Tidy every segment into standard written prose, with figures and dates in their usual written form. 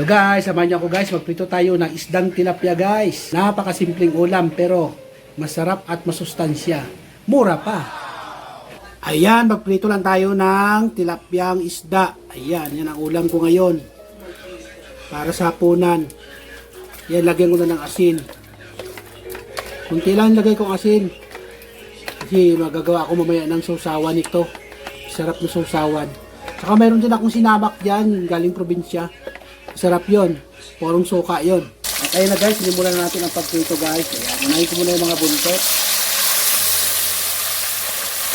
So guys, samahan niyo ako guys, magprito tayo ng isdang tilapia guys. Napakasimpleng ulam pero masarap at masustansya. Mura pa. Ayan, magprito lang tayo ng tilapyang isda. Ayan, yan ang ulam ko ngayon. Para sa hapunan. Yan, lagyan ko na ng asin. Kunti lang lagay kong asin. Kasi magagawa ako mamaya ng sausawan ito. Sarap na sausawan. Saka mayroon din akong sinabak dyan, galing probinsya. Sarap yon, porong suka yon. At ayun na guys, sinimulan na natin ang pagprito guys. Ayan, unahin ko muna yung mga buntot.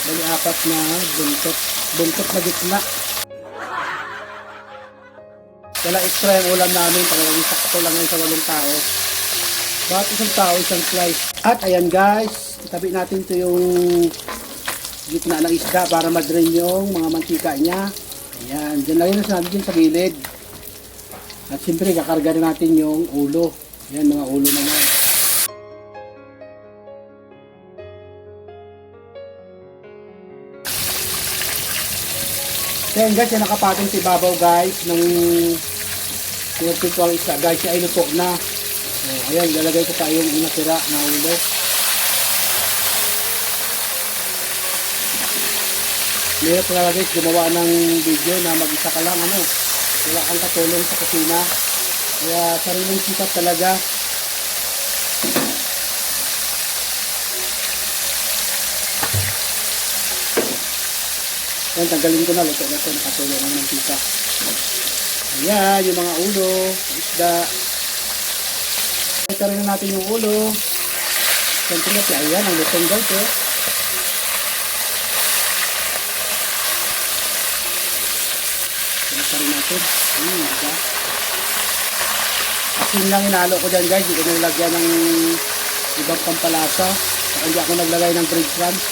Bali apat na buntot. Buntot na gitna. Wala extra yung ulam namin, talagang sakto lang yun sa 8 tao. Bawat isang tao, isang slice. At ayan guys, itabi natin ito yung gitna ng isda para ma-drain yung mga mantika niya. Ayan, dyan lang yun natin sa gilid. At siyempre, kakarga na natin yung ulo. Yan, mga ulo naman. Ayan guys, yan nakapatong sa ibabaw guys ng pinagpituang isa. Guys, ay luto na. So, ayan, lalagay ko pa yung inatira na ulo. Mayroon pala guys, gumawa ng video na mag-isa ka lang, wala kang katulong sa kusina. Kaya sariling sikat talaga. Ayan, tanggalin ko na. Luto na ito. Nakatulong ng mantika. Ayan, yung mga ulo. Isda. Ito rin na natin yung ulo. Siyempre, ayan, ang lutong guys. Ito rin natin. Diba? Asin lang inalo ko dyan guys. Hindi ko nilagyan ng ibang pampalasa. Saka hindi ako naglagay ng breadcrumbs.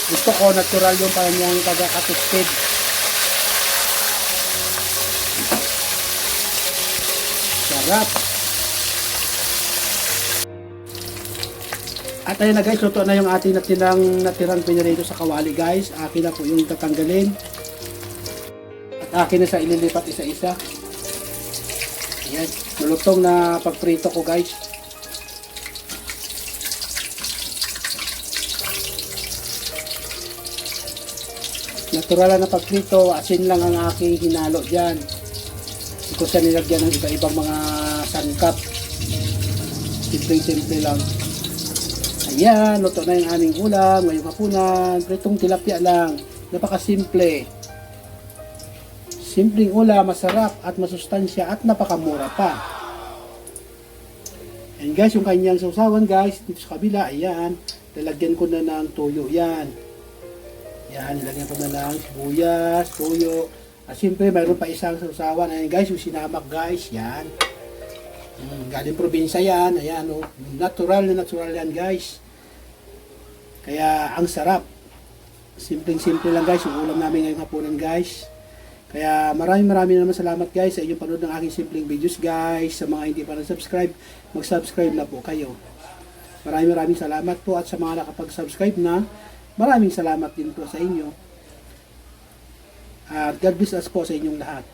Gusto ko natural yung kanyang pagkakatusted. Sarap. At ayun na guys, luto na yung ating natirang pinirito sa kawali guys. Akin na po yung tatanggalin. At akin na sa ililipat isa-isa. Ayan, malutong na pagprito ko guys. Natural na pagprito, asin lang ang aking hinalo dyan. Hindi ko siya nilagyan ng iba-ibang mga sangkap. Simple-simple lang. Ayan, luto na yung aming ulam ngayong hapunan. Pritong tilapia lang. Napakasimple. Simpleng ulam, masarap at masustansya at napakamura pa. And guys, yung kanyang sausawan guys, dito sa kabila, ayan, lalagyan ko na ng toyo yan. Yan, nilagyan ko na ng sibuyas, toyo. At siyempre, mayroon pa isang sausawan. Ayan guys, yung sinamak guys, yan. Galing probinsya yan, ayan, natural na natural yan guys. Kaya, ang sarap. Simpleng-simple lang guys, yung ulam namin ngayong hapunan guys. Kaya maraming naman salamat guys sa inyong panood ng aking simpleng videos guys. Sa mga hindi pa na-subscribe, mag-subscribe na po kayo. Maraming salamat po at sa mga nakapag-subscribe na, maraming salamat din po sa inyo. At God bless us po sa inyong lahat.